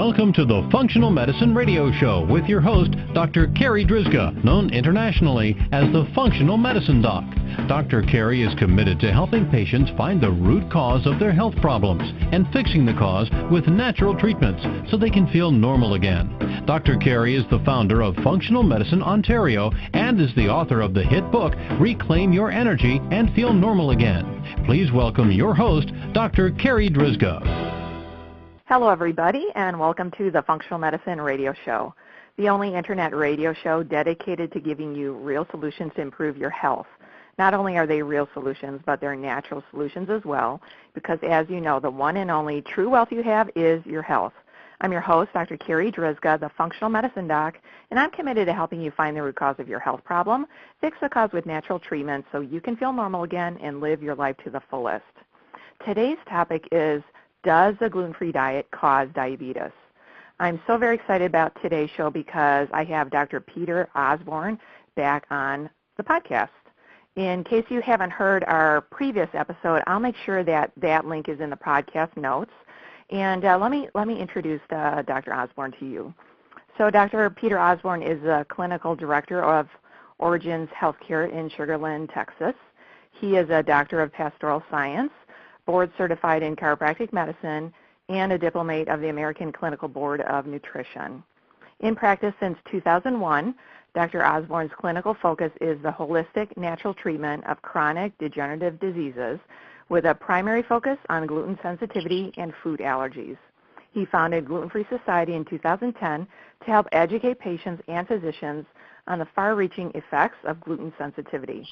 Welcome to the Functional Medicine Radio Show with your host, Dr. Carri Drzyzga, known internationally as the Functional Medicine Doc. Dr. Carri is committed to helping patients find the root cause of their health problems and fixing the cause with natural treatments so they can feel normal again. Dr. Carri is the founder of Functional Medicine Ontario and is the author of the hit book, Reclaim Your Energy and Feel Normal Again. Please welcome your host, Dr. Carri Drzyzga. Hello, everybody, and welcome to the Functional Medicine Radio Show, the only internet radio show dedicated to giving you real solutions to improve your health. Not only are they real solutions, but they're natural solutions as well, because as you know, the one and only true wealth you have is your health. I'm your host, Dr. Carri Drzyzga, the Functional Medicine Doc, and I'm committed to helping you find the root cause of your health problem, fix the cause with natural treatments so you can feel normal again and live your life to the fullest. Today's topic is, does the gluten-free diet cause diabetes? I'm so very excited about today's show because I have Dr. Peter Osborne back on the podcast. In case you haven't heard our previous episode, I'll make sure that that link is in the podcast notes. And let me introduce Dr. Osborne to you. So Dr. Peter Osborne is a clinical director of Origins Healthcare in Sugar Land, Texas. He is a Doctor of Pastoral Science, board certified in Chiropractic Medicine, and a Diplomate of the American Clinical Board of Nutrition. In practice since 2001, Dr. Osborne's clinical focus is the holistic natural treatment of chronic degenerative diseases with a primary focus on gluten sensitivity and food allergies. He founded Gluten Free Society in 2010 to help educate patients and physicians on the far-reaching effects of gluten sensitivity.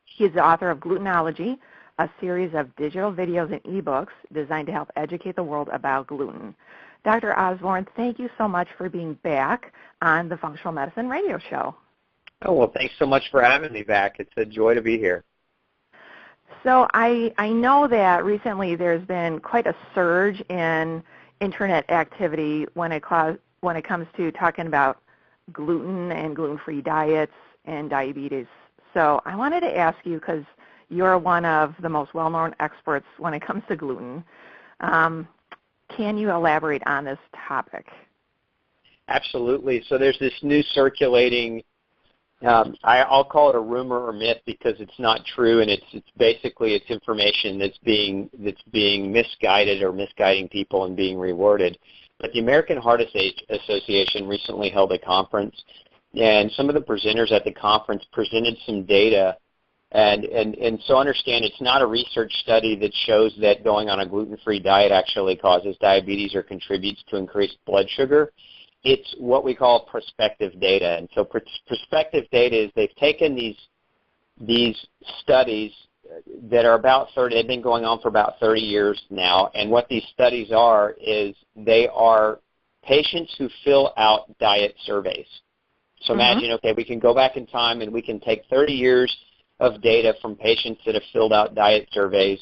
He is the author of Glutenology, a series of digital videos and ebooks designed to help educate the world about gluten. Dr. Osborne, thank you so much for being back on the Functional Medicine Radio Show. Oh, well, thanks so much for having me back. It's a joy to be here. So I know that recently there's been quite a surge in internet activity when it comes to talking about gluten and gluten-free diets and diabetes. So I wanted to ask you, because you're one of the most well-known experts when it comes to gluten. Can you elaborate on this topic? Absolutely. So there's this new circulating, I'll call it a rumor or myth because it's not true, and it's basically information that's being misguided or misguiding people and being rewarded. But the American Heart Association recently held a conference, and some of the presenters at the conference presented some data. And so understand it's not a research study that shows that going on a gluten-free diet actually causes diabetes or contributes to increased blood sugar. It's what we call prospective data. And so prospective data is they've taken these studies that are about 30, they've been going on for about 30 years now, and what these studies are is they are patients who fill out diet surveys. So imagine, okay, we can go back in time and we can take 30 years of data from patients that have filled out diet surveys,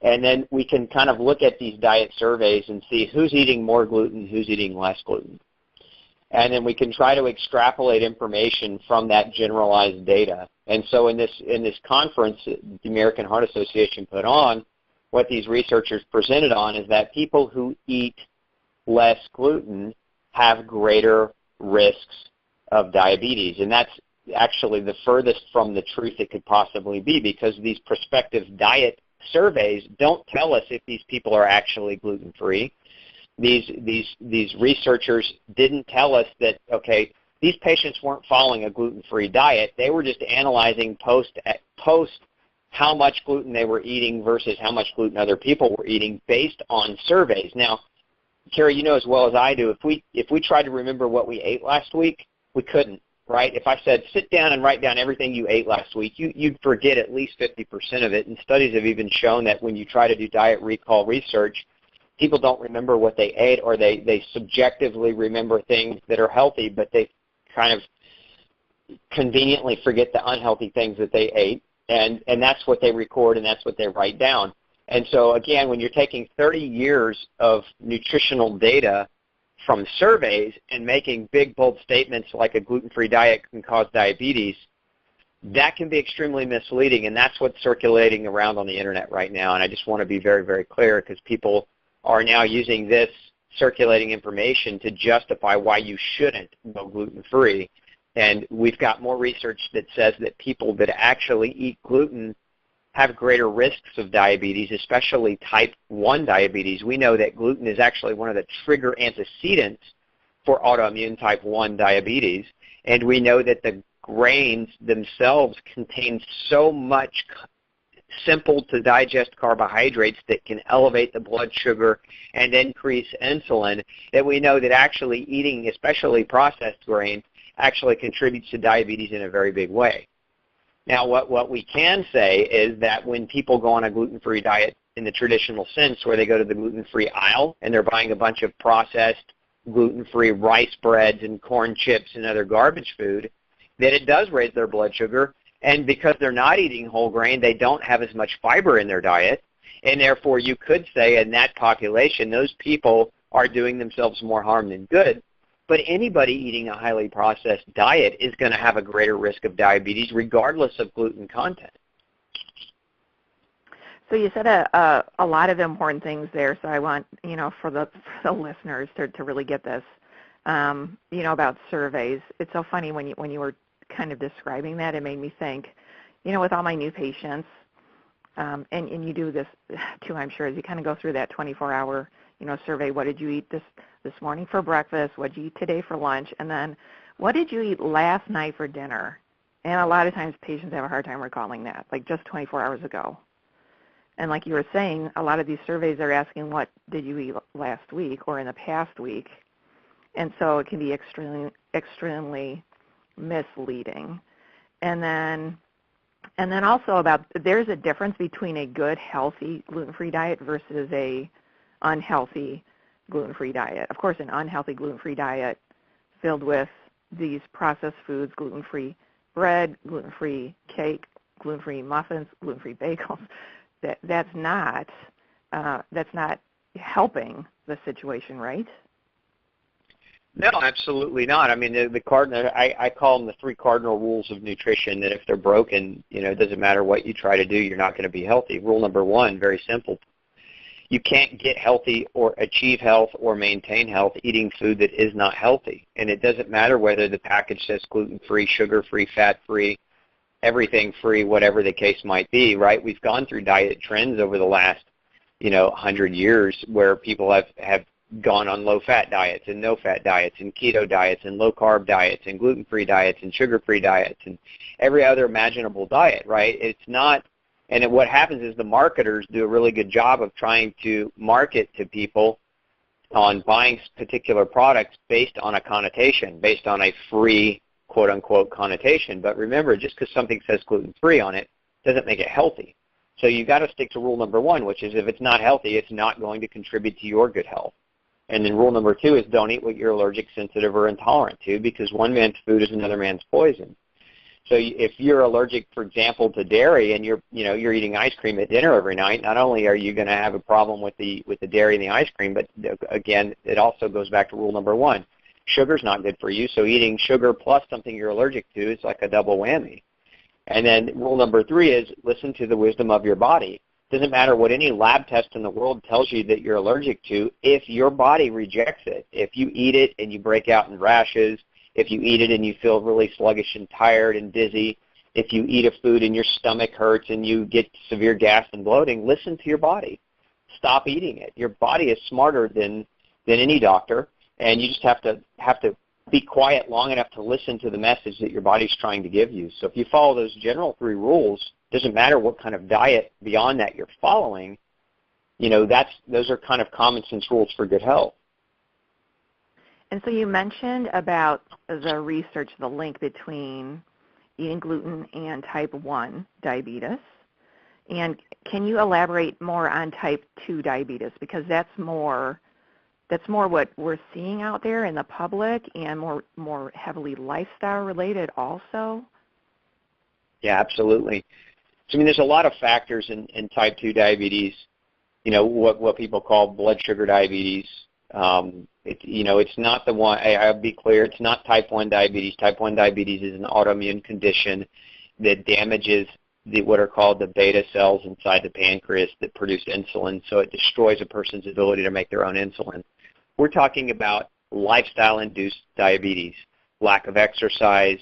and then we can kind of look at these diet surveys and see who's eating more gluten, who's eating less gluten. And then we can try to extrapolate information from that generalized data. And so in this conference that the American Heart Association put on, what these researchers presented on is that people who eat less gluten have greater risks of diabetes. And that's actually the furthest from the truth it could possibly be, because these prospective diet surveys don't tell us if these people are actually gluten-free. These researchers didn't tell us that, okay, these patients weren't following a gluten-free diet. They were just analyzing post how much gluten they were eating versus how much gluten other people were eating based on surveys. Now, Carri, you know as well as I do, if we tried to remember what we ate last week, we couldn't. Right? If I said, sit down and write down everything you ate last week, you'd forget at least 50% of it. And studies have even shown that when you try to do diet recall research, people don't remember what they ate, or they subjectively remember things that are healthy, but they kind of conveniently forget the unhealthy things that they ate. And that's what they record and that's what they write down. And so, again, when you're taking 30 years of nutritional data from surveys and making big, bold statements like a gluten-free diet can cause diabetes, that can be extremely misleading, and that's what's circulating around on the internet right now. And I just want to be very, very clear, because people are now using this circulating information to justify why you shouldn't go gluten-free. And we've got more research that says that people that actually eat gluten have greater risks of diabetes, especially type 1 diabetes. We know that gluten is actually one of the trigger antecedents for autoimmune type 1 diabetes. And we know that the grains themselves contain so much simple to digest carbohydrates that can elevate the blood sugar and increase insulin that we know that actually eating, especially processed grains, actually contributes to diabetes in a very big way. Now, what we can say is that when people go on a gluten-free diet in the traditional sense, where they go to the gluten-free aisle and they're buying a bunch of processed gluten-free rice breads and corn chips and other garbage food, that it does raise their blood sugar. And because they're not eating whole grain, they don't have as much fiber in their diet. And therefore, you could say in that population, those people are doing themselves more harm than good. But anybody eating a highly processed diet is going to have a greater risk of diabetes regardless of gluten content. So you said a lot of important things there, so I want, for the listeners to really get this, about surveys. It's so funny when you were kind of describing that, it made me think, with all my new patients, and you do this too, I'm sure, as you kind of go through that 24-hour, survey. What did you eat this morning for breakfast? What did you eat today for lunch? And then what did you eat last night for dinner? And a lot of times patients have a hard time recalling that, like just 24 hours ago. And like you were saying, a lot of these surveys are asking what did you eat last week or in the past week. And so it can be extremely misleading. And then also there's a difference between a good, healthy gluten-free diet versus a unhealthy gluten-free diet. Of course, an unhealthy gluten-free diet filled with these processed foods, gluten-free bread, gluten-free cake, gluten-free muffins, gluten-free bagels, that's not helping the situation, right? No, absolutely not. I mean, the cardinal, I call them the 3 cardinal rules of nutrition, that if they're broken, it doesn't matter what you try to do, you're not going to be healthy. Rule number 1, very simple. You can't get healthy or achieve health or maintain health eating food that is not healthy. And it doesn't matter whether the package says gluten-free, sugar-free, fat-free, everything free, whatever the case might be, right? We've gone through diet trends over the last, 100 years where people have gone on low-fat diets and no-fat diets and keto diets and low-carb diets and gluten-free diets and sugar-free diets and every other imaginable diet, right? It's not, and what happens is the marketers do a really good job of trying to market to people on buying particular products based on a connotation, based on a free, quote-unquote, connotation. But remember, just because something says gluten-free on it doesn't make it healthy. So you've got to stick to rule number 1, which is if it's not healthy, it's not going to contribute to your good health. And then rule number 2 is don't eat what you're allergic, sensitive, or intolerant to, because one man's food is another man's poison. So if you're allergic, for example, to dairy, and you're eating ice cream at dinner every night, not only are you going to have a problem with the dairy and the ice cream, but again, it also goes back to rule number 1. Sugar's not good for you, so eating sugar plus something you're allergic to is like a double whammy. And then rule number 3 is listen to the wisdom of your body. It doesn't matter what any lab test in the world tells you that you're allergic to. If your body rejects it, if you eat it and you break out in rashes, if you eat it and you feel really sluggish and tired and dizzy, if you eat a food and your stomach hurts and you get severe gas and bloating, listen to your body. Stop eating it. Your body is smarter than any doctor, and you just have to be quiet long enough to listen to the message that your body's trying to give you. So if you follow those general 3 rules, doesn't matter what kind of diet beyond that you're following, those are kind of common sense rules for good health. And so you mentioned about the research, the link between eating gluten and type 1 diabetes. And can you elaborate more on type 2 diabetes? Because that's more what we're seeing out there in the public and more heavily lifestyle related also. Yeah, absolutely. So, there's a lot of factors in type 2 diabetes, what people call blood sugar diabetes. It's not the one, I'll be clear, it's not type 1 diabetes. Type 1 diabetes is an autoimmune condition that damages what are called the beta cells inside the pancreas that produce insulin, so it destroys a person's ability to make their own insulin. We're talking about lifestyle-induced diabetes, lack of exercise,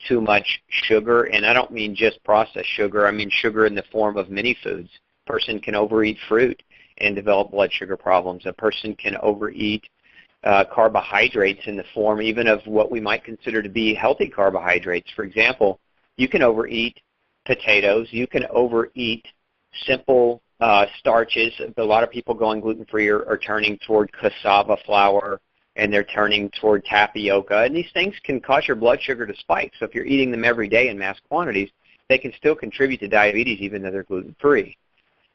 too much sugar, and I don't mean just processed sugar. I mean sugar in the form of many foods. A person can overeat fruit and develop blood sugar problems. A person can overeat carbohydrates in the form even of what we might consider to be healthy carbohydrates. For example, you can overeat potatoes. You can overeat simple starches. A lot of people going gluten-free are turning toward cassava flour, and they're turning toward tapioca. And these things can cause your blood sugar to spike. So if you're eating them every day in mass quantities, they can still contribute to diabetes even though they're gluten-free.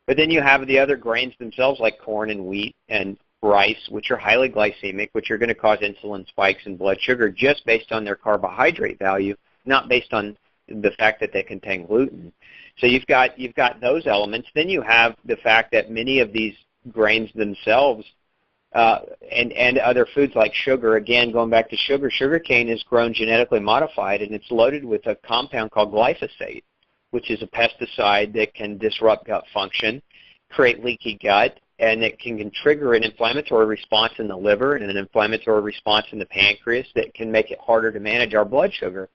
But then you have the other grains themselves like corn and wheat and rice, which are highly glycemic, which are going to cause insulin spikes and blood sugar just based on their carbohydrate value, not based on the fact that they contain gluten. So you've got those elements. Then you have the fact that many of these grains themselves and other foods like sugar, again, going back to sugar, sugarcane is grown genetically modified, and it's loaded with a compound called glyphosate, which is a pesticide that can disrupt gut function, create leaky gut, and it can trigger an inflammatory response in the liver and an inflammatory response in the pancreas that can make it harder to manage our blood sugar.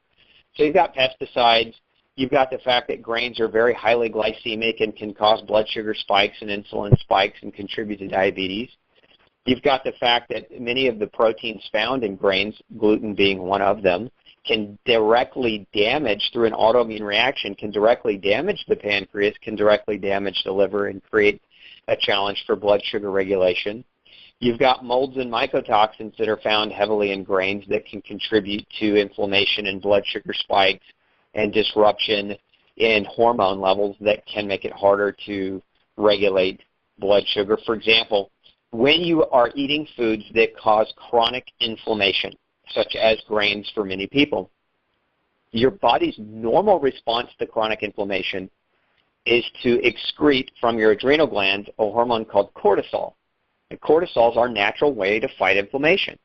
So you've got pesticides. You've got the fact that grains are very highly glycemic and can cause blood sugar spikes and insulin spikes and contribute to diabetes. You've got the fact that many of the proteins found in grains, gluten being one of them, can directly damage, through an autoimmune reaction, can directly damage the pancreas, can directly damage the liver and create a challenge for blood sugar regulation. You've got molds and mycotoxins that are found heavily in grains that can contribute to inflammation and blood sugar spikes and disruption in hormone levels that can make it harder to regulate blood sugar. For example, when you are eating foods that cause chronic inflammation, such as grains for many people, your body's normal response to chronic inflammation is to excrete from your adrenal glands a hormone called cortisol. And cortisol is our natural way to fight inflammation.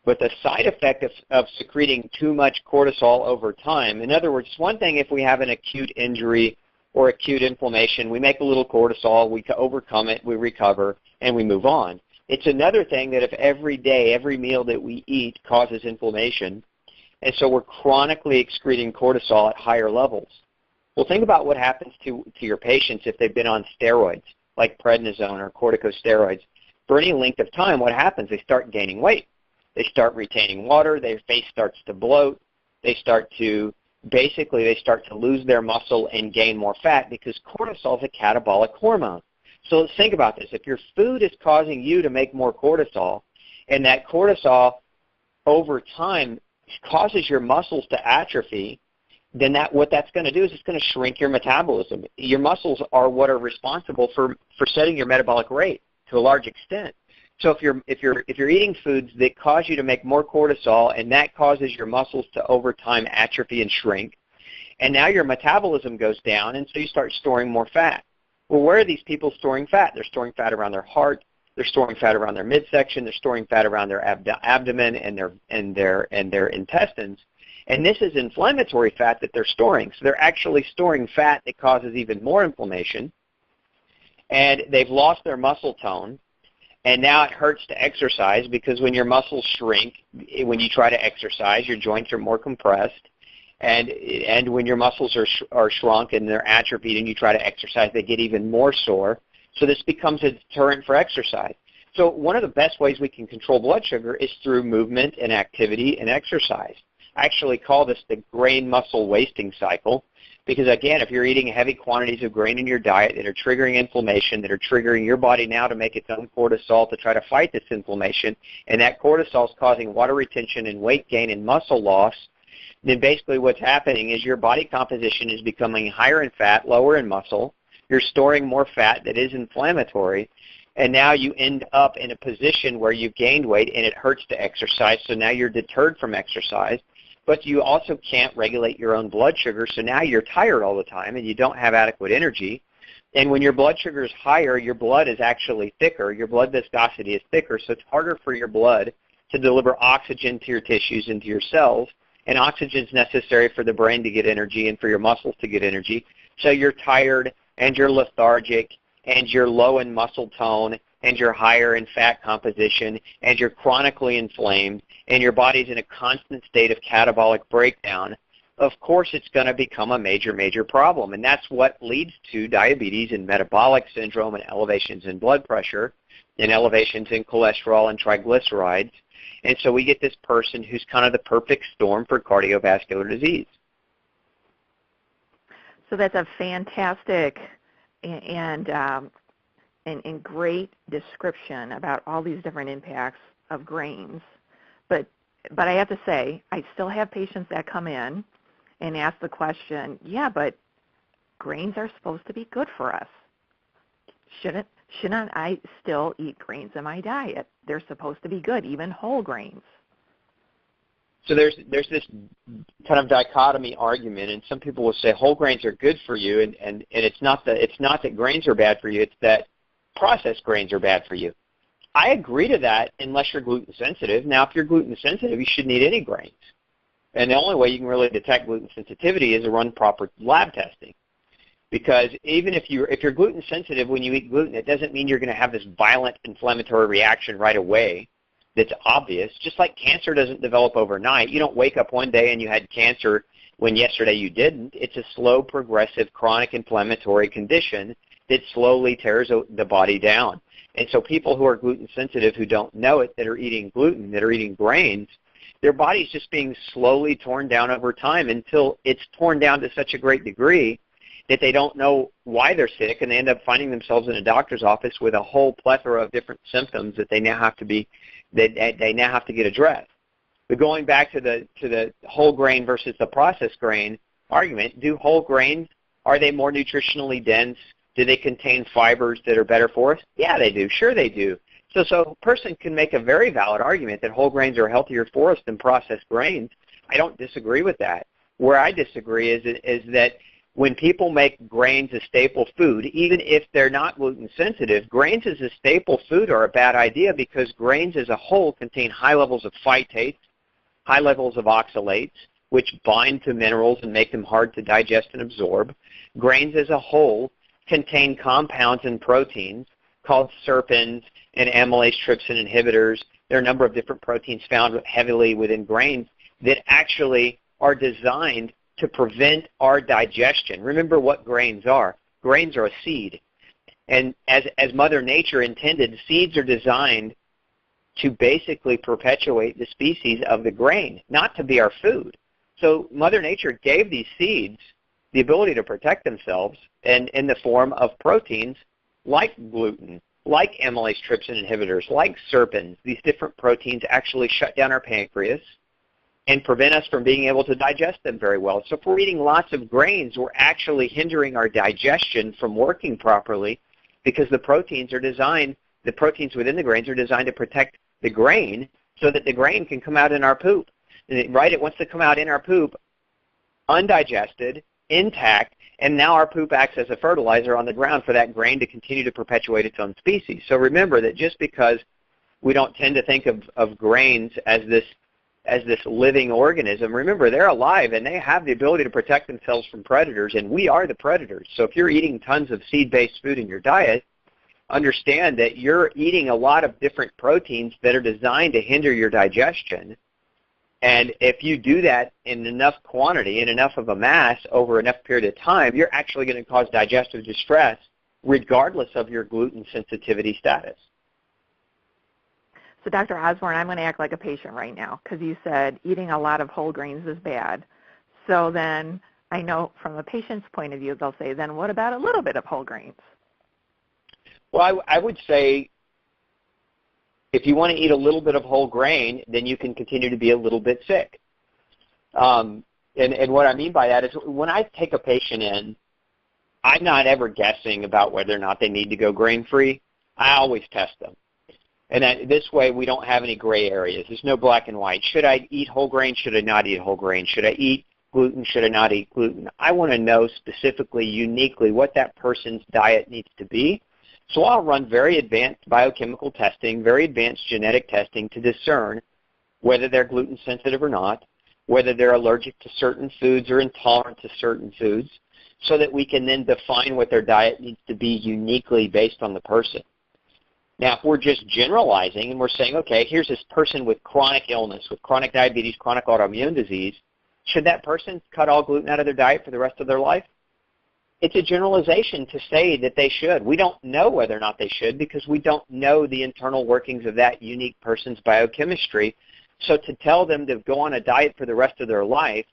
But the side effect of secreting too much cortisol over time, in other words, it's one thing if we have an acute injury or acute inflammation, we make a little cortisol, we overcome it, we recover, and we move on. It's another thing that if every day, every meal that we eat causes inflammation, and so we're chronically excreting cortisol at higher levels. Well, think about what happens to your patients if they've been on steroids, like prednisone or corticosteroids. For any length of time, what happens? They start gaining weight. They start retaining water. Their face starts to bloat. They start to lose their muscle and gain more fat because cortisol is a catabolic hormone. So let's think about this. If your food is causing you to make more cortisol, and that cortisol over time causes your muscles to atrophy, then what that's going to do is it's going to shrink your metabolism. Your muscles are what are responsible for setting your metabolic rate to a large extent. So if you're eating foods that cause you to make more cortisol, and that causes your muscles to over time atrophy and shrink, and now your metabolism goes down, and so you start storing more fat. Well, where are these people storing fat? They're storing fat around their heart. They're storing fat around their midsection. They're storing fat around their abdomen and their intestines. And this is inflammatory fat that they're storing. So they're actually storing fat that causes even more inflammation. And they've lost their muscle tone. And now it hurts to exercise because when your muscles shrink, when you try to exercise, your joints are more compressed. And when your muscles are shrunk and they're atrophied and you try to exercise, they get even more sore. So this becomes a deterrent for exercise. So one of the best ways we can control blood sugar is through movement and activity and exercise. I actually call this the grain muscle wasting cycle because, again, if you're eating heavy quantities of grain in your diet that are triggering inflammation, that are triggering your body now to make its own cortisol to try to fight this inflammation, and that cortisol is causing water retention and weight gain and muscle loss, then basically what's happening is your body composition is becoming higher in fat, lower in muscle. You're storing more fat that is inflammatory, and now you end up in a position where you've gained weight and it hurts to exercise, so now you're deterred from exercise. But you also can't regulate your own blood sugar, so now you're tired all the time and you don't have adequate energy. And when your blood sugar is higher, your blood is actually thicker. Your blood viscosity is thicker, so it's harder for your blood to deliver oxygen to your tissues and to your cells. And oxygen is necessary for the brain to get energy and for your muscles to get energy. So you're tired and you're lethargic and you're low in muscle tone, and you're higher in fat composition, and you're chronically inflamed, and your body's in a constant state of catabolic breakdown, of course it's going to become a major, major problem. And that's what leads to diabetes and metabolic syndrome and elevations in blood pressure and elevations in cholesterol and triglycerides. And so we get this person who's kind of the perfect storm for cardiovascular disease. So that's a fantastic and great description about all these different impacts of grains. But I have to say, I still have patients that come in and ask the question, yeah, but grains are supposed to be good for us. Shouldn't I still eat grains in my diet? They're supposed to be good, even whole grains. So there's this kind of dichotomy argument, and some people will say whole grains are good for you, and it's not that grains are bad for you, it's that processed grains are bad for you. I agree to that unless you're gluten sensitive. Now, if you're gluten sensitive, you shouldn't eat any grains. And the only way you can really detect gluten sensitivity is to run proper lab testing. Because even if you're gluten sensitive when you eat gluten, it doesn't mean you're going to have this violent inflammatory reaction right away that's obvious. Just like cancer doesn't develop overnight. You don't wake up one day and you had cancer when yesterday you didn't. It's a slow, progressive, chronic inflammatory condition that slowly tears the body down. And so people who are gluten sensitive who don't know it, that are eating gluten, that are eating grains, their body's just being slowly torn down over time until it's torn down to such a great degree that they don't know why they're sick, and they end up finding themselves in a doctor's office with a whole plethora of different symptoms that they now have to get addressed. But going back to the whole grain versus the processed grain argument, do whole grains, are they more nutritionally dense? Do they contain fibers that are better for us? Yeah, they do. Sure they do. So a person can make a very valid argument that whole grains are healthier for us than processed grains. I don't disagree with that. Where I disagree is that when people make grains a staple food, even if they're not gluten sensitive, grains as a staple food are a bad idea because grains as a whole contain high levels of phytates, high levels of oxalates, which bind to minerals and make them hard to digest and absorb. Grains as a whole contain compounds and proteins called serpins and amylase trypsin inhibitors. There are a number of different proteins found heavily within grains that actually are designed to prevent our digestion. Remember what grains are. Grains are a seed. And as Mother Nature intended, seeds are designed to basically perpetuate the species of the grain, not to be our food. So Mother Nature gave these seeds the ability to protect themselves and in the form of proteins like gluten, like amylase trypsin inhibitors, like serpins. These different proteins actually shut down our pancreas and prevent us from being able to digest them very well. So if we're eating lots of grains, we're actually hindering our digestion from working properly because the proteins within the grains are designed to protect the grain so that the grain can come out in our poop. Right? It wants to come out in our poop undigested, intact, and now our poop acts as a fertilizer on the ground for that grain to continue to perpetuate its own species. So remember that just because we don't tend to think of grains as this living organism, remember they're alive and they have the ability to protect themselves from predators, and we are the predators. So if you're eating tons of seed-based food in your diet, understand that you're eating a lot of different proteins that are designed to hinder your digestion. And if you do that in enough quantity, in enough of a mass over enough period of time, you're actually going to cause digestive distress regardless of your gluten sensitivity status. So Dr. Osborne, I'm going to act like a patient right now because you said eating a lot of whole grains is bad. So then I know from a patient's point of view, they'll say, then what about a little bit of whole grains? Well, I would say if you want to eat a little bit of whole grain, then you can continue to be a little bit sick. And what I mean by that is when I take a patient in, I'm not ever guessing about whether or not they need to go grain-free. I always test them. And this way we don't have any gray areas. There's no black and white. Should I eat whole grain? Should I not eat whole grain? Should I eat gluten? Should I not eat gluten? I want to know specifically, uniquely, what that person's diet needs to be. So I'll run very advanced biochemical testing, very advanced genetic testing to discern whether they're gluten sensitive or not, whether they're allergic to certain foods or intolerant to certain foods, so that we can then define what their diet needs to be uniquely based on the person. Now, if we're just generalizing and we're saying, okay, here's this person with chronic illness, with chronic diabetes, chronic autoimmune disease, should that person cut all gluten out of their diet for the rest of their life? It's a generalization to say that they should. We don't know whether or not they should because we don't know the internal workings of that unique person's biochemistry. So to tell them to go on a diet for the rest of their life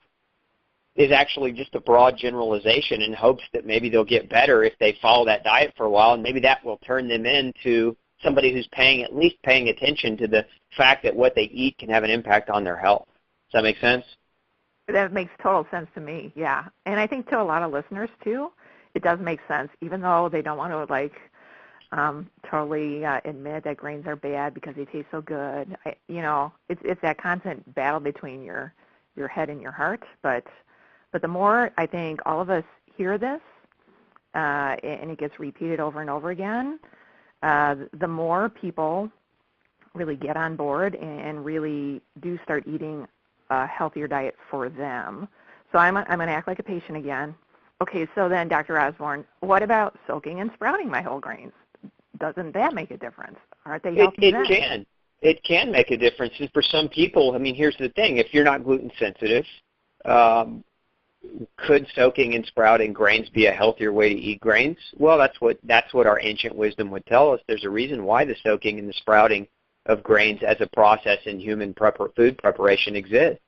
is actually just a broad generalization in hopes that maybe they'll get better if they follow that diet for a while, and maybe that will turn them into somebody who's at least paying attention to the fact that what they eat can have an impact on their health. Does that make sense? That makes total sense to me, yeah. And I think to a lot of listeners, too, it does make sense, even though they don't want to, totally admit that grains are bad because they taste so good. It's that constant battle between your head and your heart. But the more I think all of us hear this, and it gets repeated over and over again, the more people really get on board and really do start eating a healthier diet for them. So I'm going to act like a patient again. Okay, so then, Dr. Osborne, what about soaking and sprouting my whole grains? Doesn't that make a difference? Aren't they healthy then? It can. It can make a difference. And for some people, here's the thing. If you're not gluten sensitive, could soaking and sprouting grains be a healthier way to eat grains? Well, that's what our ancient wisdom would tell us. There's a reason why the soaking and the sprouting of grains as a process in human food preparation exists.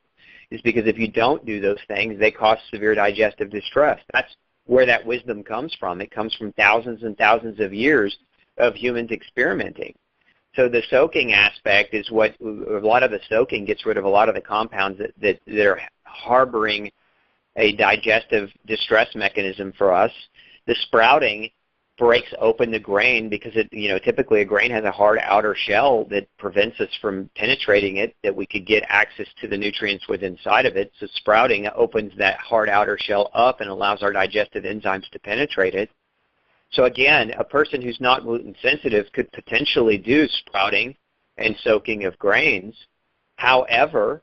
Is because if you don't do those things, they cause severe digestive distress. That's where that wisdom comes from. It comes from thousands and thousands of years of humans experimenting. So the soaking aspect is what a lot of the soaking gets rid of a lot of the compounds that are harboring a digestive distress mechanism for us. The sprouting breaks open the grain because typically a grain has a hard outer shell that prevents us from penetrating it, that we could get access to the nutrients within inside of it. So sprouting opens that hard outer shell up and allows our digestive enzymes to penetrate it. So again, a person who's not gluten sensitive could potentially do sprouting and soaking of grains. However,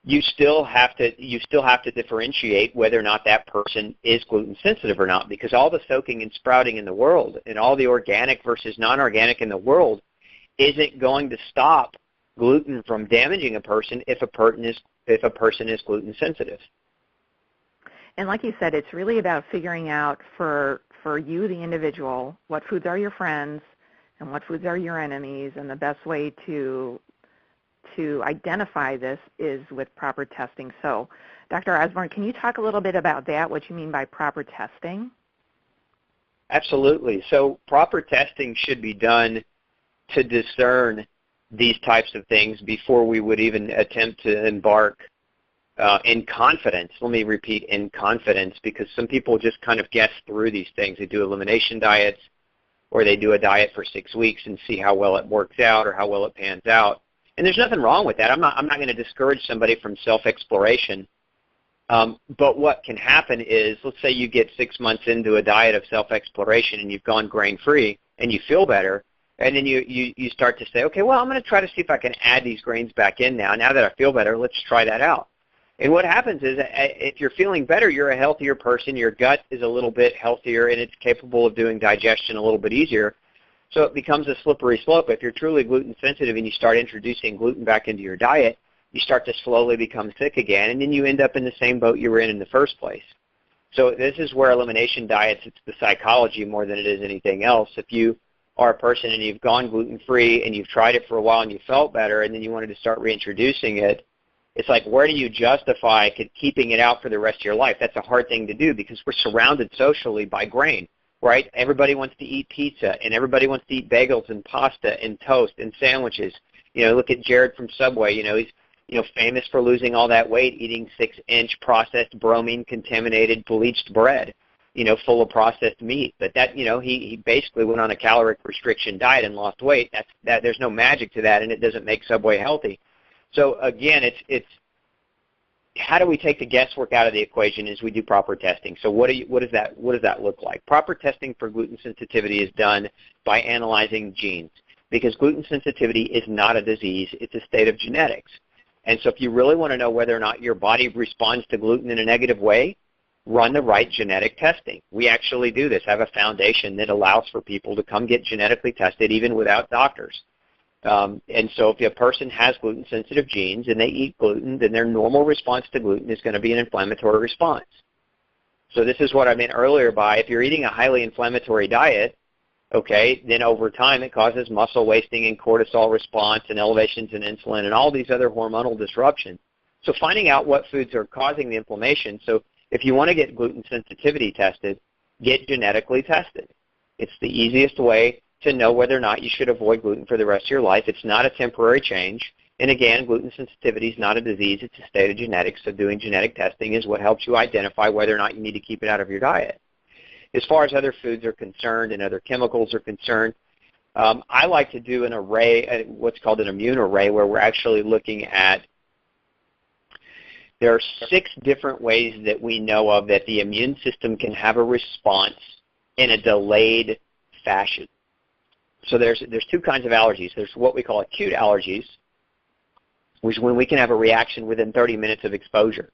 you still have to differentiate whether or not that person is gluten sensitive or not, because all the soaking and sprouting in the world and all the organic versus non-organic in the world isn't going to stop gluten from damaging a person if a person is gluten sensitive. And like you said, it's really about figuring out for you, the individual, what foods are your friends and what foods are your enemies, and the best way to identify this is with proper testing. So, Dr. Osborne, can you talk a little bit about that, what you mean by proper testing? Absolutely. So proper testing should be done to discern these types of things before we would even attempt to embark in confidence. Let me repeat, in confidence, because some people just kind of guess through these things. They do elimination diets, or they do a diet for 6 weeks and see how well it works out or how well it pans out. And there's nothing wrong with that. I'm not going to discourage somebody from self-exploration. But what can happen is, let's say you get 6 months into a diet of self-exploration and you've gone grain-free and you feel better, and then you start to say, okay, well, I'm going to try to see if I can add these grains back in now. Now that I feel better, let's try that out. And what happens is, if you're feeling better, you're a healthier person, your gut is a little bit healthier, and it's capable of doing digestion a little bit easier. So it becomes a slippery slope. If you're truly gluten sensitive and you start introducing gluten back into your diet, you start to slowly become sick again, and then you end up in the same boat you were in the first place. So this is where elimination diets, it's the psychology more than it is anything else. If you are a person and you've gone gluten-free and you've tried it for a while and you felt better, and then you wanted to start reintroducing it, it's like, where do you justify keeping it out for the rest of your life? That's a hard thing to do because we're surrounded socially by grain. Right? Everybody wants to eat pizza, and everybody wants to eat bagels and pasta and toast and sandwiches. Look at Jared from Subway. He's famous for losing all that weight, eating 6-inch processed, bromine-contaminated, bleached bread, full of processed meat. But that, he basically went on a caloric restriction diet and lost weight. There's no magic to that, and it doesn't make Subway healthy. So again, it's how do we take the guesswork out of the equation as we do proper testing? So what does that look like? Proper testing for gluten sensitivity is done by analyzing genes, because gluten sensitivity is not a disease, it's a state of genetics. And so if you really want to know whether or not your body responds to gluten in a negative way, run the right genetic testing. We actually do this, have a foundation that allows for people to come get genetically tested even without doctors. And so if a person has gluten-sensitive genes and they eat gluten, then their normal response to gluten is going to be an inflammatory response. So this is what I meant earlier by if you're eating a highly inflammatory diet, okay, then over time it causes muscle wasting and cortisol response and elevations in insulin and all these other hormonal disruptions. So finding out what foods are causing the inflammation. So if you want to get gluten sensitivity tested, get genetically tested. It's the easiest way to know whether or not you should avoid gluten for the rest of your life. It's not a temporary change. And again, gluten sensitivity is not a disease. It's a state of genetics. So doing genetic testing is what helps you identify whether or not you need to keep it out of your diet. As far as other foods are concerned and other chemicals are concerned, I like to do an array, what's called an immune array, where we're actually looking at, there are 6 different ways that we know of that the immune system can have a response in a delayed fashion. So there's 2 kinds of allergies. There's what we call acute allergies, which is when we can have a reaction within 30 minutes of exposure.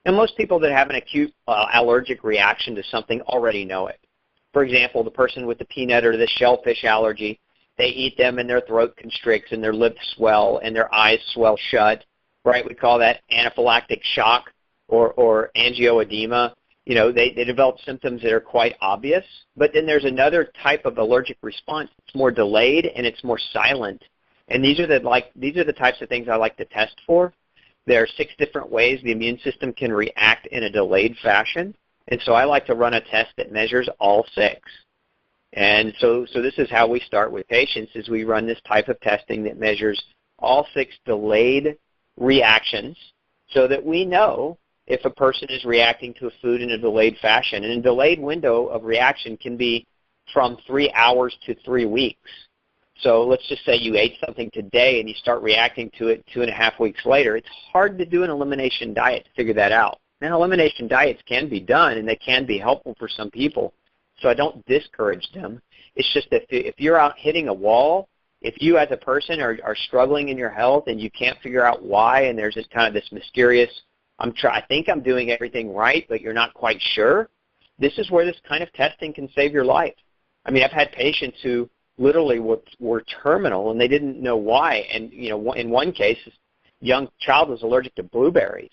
And most people that have an acute allergic reaction to something already know it. For example, the person with the peanut or the shellfish allergy, they eat them and their throat constricts and their lips swell and their eyes swell shut, right? We call that anaphylactic shock or angioedema. You know, they develop symptoms that are quite obvious. But then there's another type of allergic response. It's more delayed and it's more silent. And these are the types of things I like to test for. There are 6 different ways the immune system can react in a delayed fashion. And so I like to run a test that measures all 6. And so this is how we start with patients, is we run this type of testing that measures all 6 delayed reactions so that we know if a person is reacting to a food in a delayed fashion. And a delayed window of reaction can be from 3 hours to 3 weeks. So let's just say you ate something today and you start reacting to it 2.5 weeks later. It's hard to do an elimination diet to figure that out. And elimination diets can be done and they can be helpful for some people. So I don't discourage them. It's just that if you're out hitting a wall, if you as a person are struggling in your health and you can't figure out why, and there's this mysterious, I think I'm doing everything right, but you're not quite sure, this is where this kind of testing can save your life. I mean, I've had patients who literally were terminal and they didn't know why. And, you know, in one case, this young child was allergic to blueberries,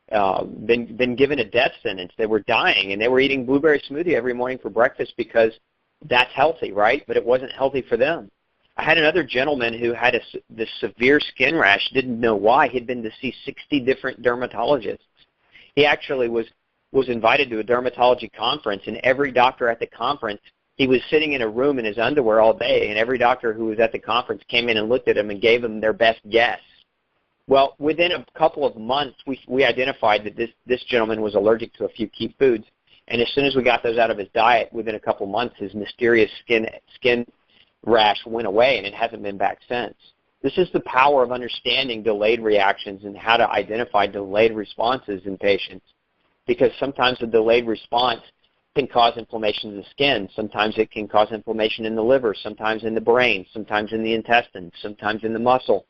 been given a death sentence. They were dying and they were eating blueberry smoothie every morning for breakfast because that's healthy, right? But it wasn't healthy for them. I had another gentleman who had this severe skin rash, didn't know why. He'd been to see 60 different dermatologists. He actually was invited to a dermatology conference, and every doctor at the conference, he was sitting in a room in his underwear all day, and every doctor who was at the conference came in and looked at him and gave him their best guess. Well, within a couple of months, we identified that this gentleman was allergic to a few key foods, and as soon as we got those out of his diet, within a couple of months, his mysterious skin rash went away, and it hasn't been back since. This is the power of understanding delayed reactions and how to identify delayed responses in patients, because sometimes the delayed response can cause inflammation in the skin. Sometimes it can cause inflammation in the liver, sometimes in the brain, sometimes in the intestines, sometimes in the muscle.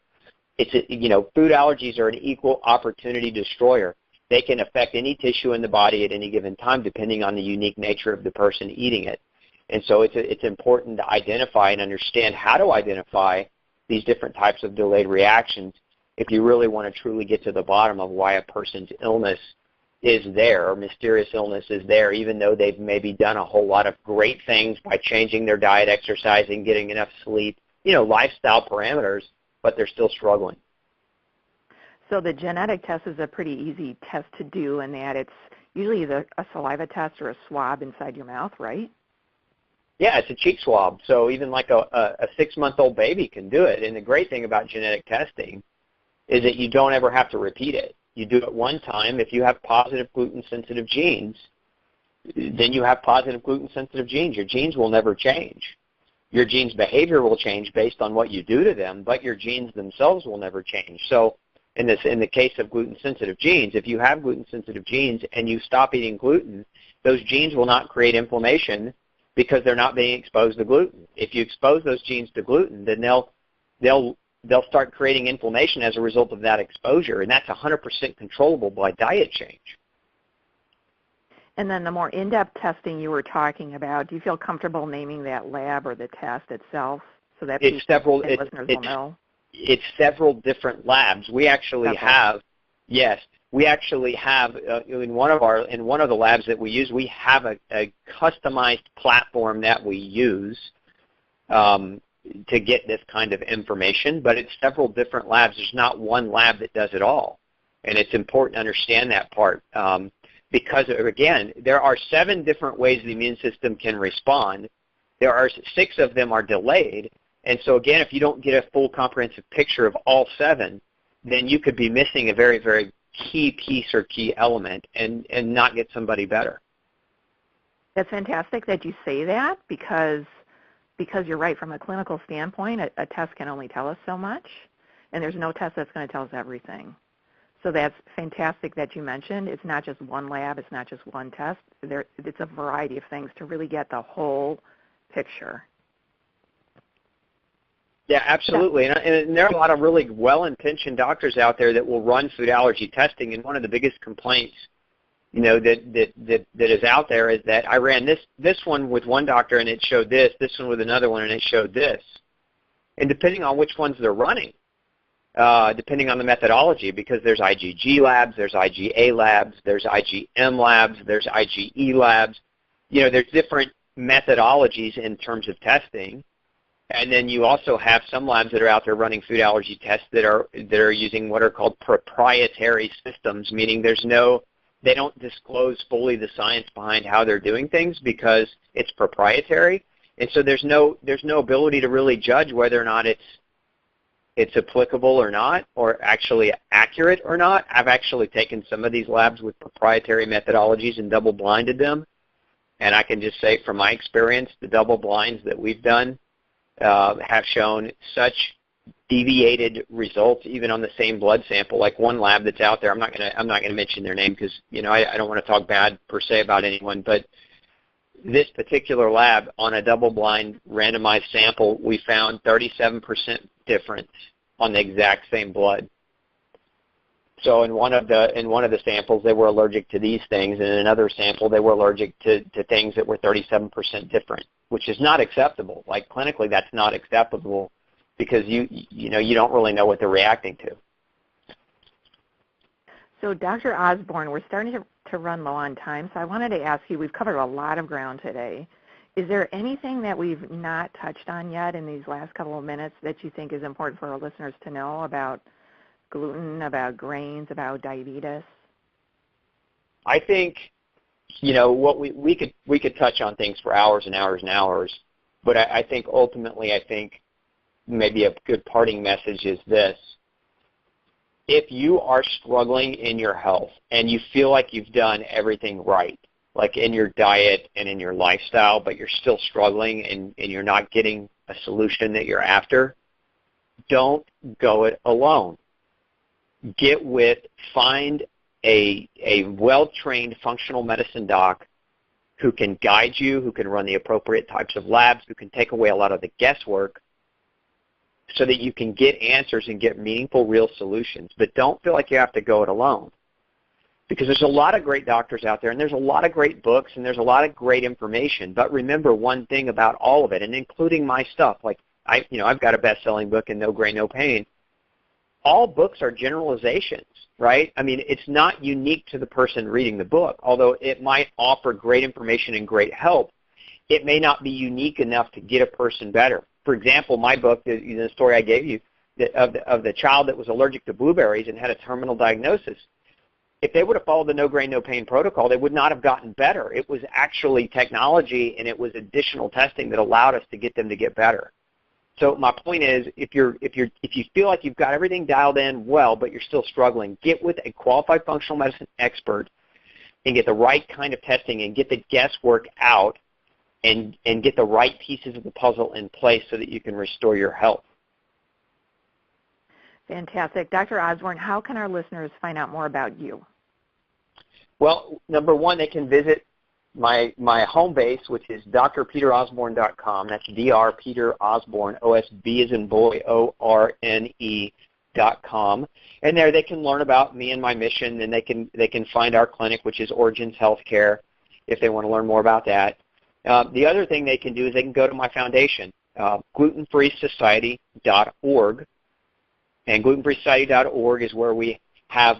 Food allergies are an equal opportunity destroyer. They can affect any tissue in the body at any given time depending on the unique nature of the person eating it. And so it's important to identify and understand how to identify these different types of delayed reactions if you really want to truly get to the bottom of why a person's illness is there or mysterious illness is there, even though they've maybe done a whole lot of great things by changing their diet, exercising, getting enough sleep, lifestyle parameters, but they're still struggling. So the genetic test is a pretty easy test to do in that it's usually either a saliva test or a swab inside your mouth, right? Yeah, it's a cheek swab. So even like a 6-month-old baby can do it. And the great thing about genetic testing is that you don't ever have to repeat it. You do it one time. If you have positive gluten-sensitive genes, then you have positive gluten-sensitive genes. Your genes will never change. Your genes' behavior will change based on what you do to them, but your genes themselves will never change. So in the case of gluten-sensitive genes, if you have gluten-sensitive genes and you stop eating gluten, those genes will not create inflammation because they're not being exposed to gluten. If you expose those genes to gluten, then they'll start creating inflammation as a result of that exposure, and that's 100% controllable by diet change. And then the more in-depth testing you were talking about, do you feel comfortable naming that lab or the test itself so that listeners will know? It's several different labs. We actually have, yes, we actually have in one of the labs that we use, we have a customized platform that we use to get this kind of information, but it's several different labs. There's not one lab that does it all, and it's important to understand that part because, again, there are 7 different ways the immune system can respond. There are 6 of them are delayed, and so, again, if you don't get a full comprehensive picture of all 7, then you could be missing a very, very key piece or key element and not get somebody better. That's fantastic that you say that because you're right. From a clinical standpoint, a test can only tell us so much, and there's no test that's going to tell us everything. So that's fantastic that you mentioned it's not just one lab, it's not just one test. It's a variety of things to really get the whole picture. Yeah, absolutely. And there are a lot of really well-intentioned doctors out there that will run food allergy testing, and one of the biggest complaints, that is out there is that I ran this one with one doctor and it showed this one with another one and it showed this. And depending on which ones they're running, depending on the methodology, because there's IgG labs, there's IgA labs, there's IgM labs, there's IgE labs, there's different methodologies in terms of testing. And then you also have some labs that are out there running food allergy tests that are using what are called proprietary systems, meaning they don't disclose fully the science behind how they're doing things because it's proprietary. And so there's no ability to really judge whether or not it's applicable or not, or actually accurate or not. I've actually taken some of these labs with proprietary methodologies and double-blinded them. And I can just say from my experience, the double blinds that we've done have shown such deviated results, even on the same blood sample. Like one lab that's out there, I'm not gonna mention their name because I don't want to talk bad per se about anyone, but this particular lab on a double-blind randomized sample, we found 37% difference on the exact same blood. So in one of the samples, they were allergic to these things, and in another sample, they were allergic to things that were 37% different, which is not acceptable. Like clinically, that's not acceptable because you don't really know what they're reacting to. So Dr. Osborne, we're starting to run low on time, so I wanted to ask you, we've covered a lot of ground today. Is there anything that we've not touched on yet in these last couple of minutes that you think is important for our listeners to know about gluten, about grains, about diabetes? I think, what we could touch on things for hours and hours and hours, but I think ultimately, maybe a good parting message is this. If you are struggling in your health and you feel like you've done everything right, like in your diet and in your lifestyle, but you're still struggling and you're not getting a solution that you're after, don't go it alone. Find a well-trained functional medicine doc who can guide you, who can run the appropriate types of labs, who can take away a lot of the guesswork so that you can get answers and get meaningful, real solutions. But don't feel like you have to go it alone, because there's a lot of great doctors out there, and there's a lot of great books, and there's a lot of great information. But remember one thing about all of it, and including my stuff, like I've got a best-selling book in No Grain, No Pain. All books are generalizations, right? I mean, it's not unique to the person reading the book. Although it might offer great information and great help, it may not be unique enough to get a person better. For example, my book, the story I gave you of the child that was allergic to blueberries and had a terminal diagnosis, if they would have followed the No Grain, No Pain protocol, they would not have gotten better. It was actually technology and it was additional testing that allowed us to get them to get better. So my point is, if you feel like you've got everything dialed in well, but you're still struggling, get with a qualified functional medicine expert and get the right kind of testing and get the guesswork out and get the right pieces of the puzzle in place so that you can restore your health. Fantastic. Dr. Osborne, how can our listeners find out more about you? Well, number one, they can visit my home base, which is drpeterosborne.com. That's Dr. Peter Osborne, O-S-B as in boy, O-R-N-E.com. And there they can learn about me and my mission, and they can find our clinic, which is Origins Healthcare. if they want to learn more about that. The other thing they can do is they can go to my foundation, glutenfreesociety.org. And glutenfreesociety.org is where we have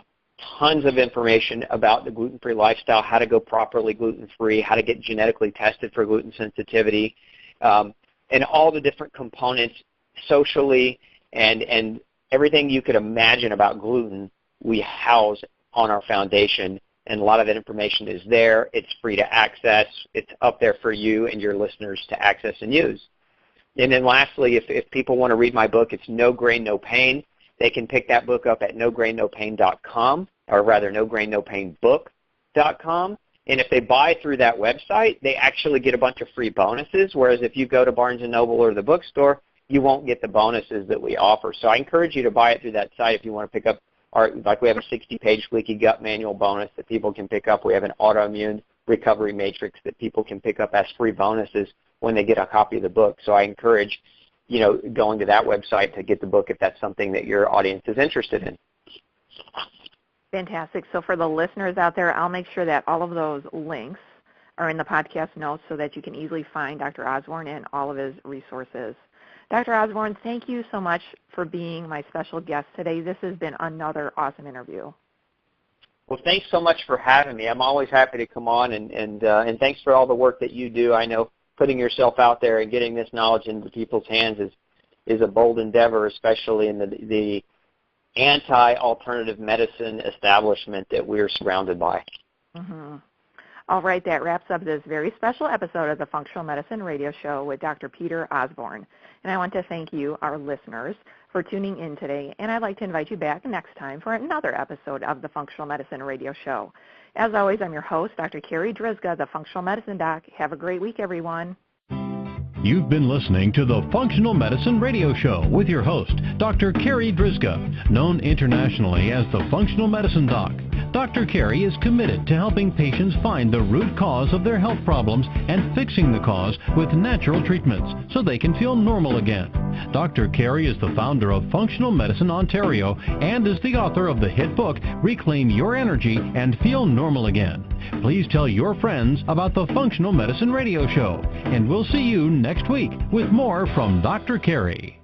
tons of information about the gluten-free lifestyle, how to go properly gluten-free, how to get genetically tested for gluten sensitivity, and all the different components socially and everything you could imagine about gluten we house on our foundation. And a lot of that information is there. It's free to access. It's up there for you and your listeners to access and use. And then lastly, if people want to read my book, it's No Grain, No Pain. They can pick that book up at nograinnnopain.com, or rather nograinnnopainbook.com. And if they buy through that website, they actually get a bunch of free bonuses, whereas if you go to Barnes & Noble or the bookstore, you won't get the bonuses that we offer. So I encourage you to buy it through that site if you want to pick up like we have a 60-page leaky gut manual bonus that people can pick up. We have an autoimmune recovery matrix that people can pick up as free bonuses when they get a copy of the book. So I encourage, going to that website to get the book if that's something that your audience is interested in. Fantastic. So for the listeners out there, I'll make sure that all of those links are in the podcast notes so that you can easily find Dr. Osborne and all of his resources. Dr. Osborne, thank you so much for being my special guest today. This has been another awesome interview. Well, thanks so much for having me. I'm always happy to come on, and thanks for all the work that you do. I know putting yourself out there and getting this knowledge into people's hands is a bold endeavor, especially in the anti-alternative medicine establishment that we're surrounded by. Mm-hmm. All right, that wraps up this very special episode of the Functional Medicine Radio Show with Dr. Peter Osborne. And I want to thank you, our listeners, for tuning in today. And I'd like to invite you back next time for another episode of the Functional Medicine Radio Show. As always, I'm your host, Dr. Carri Drzyzga, the Functional Medicine Doc. Have a great week, everyone. You've been listening to the Functional Medicine Radio Show with your host, Dr. Carri Drzyzga, known internationally as the Functional Medicine Doc. Dr. Carri is committed to helping patients find the root cause of their health problems and fixing the cause with natural treatments so they can feel normal again. Dr. Carri is the founder of Functional Medicine Ontario and is the author of the hit book, Reclaim Your Energy and Feel Normal Again. Please tell your friends about the Functional Medicine Radio Show, and we'll see you next week with more from Dr. Carri.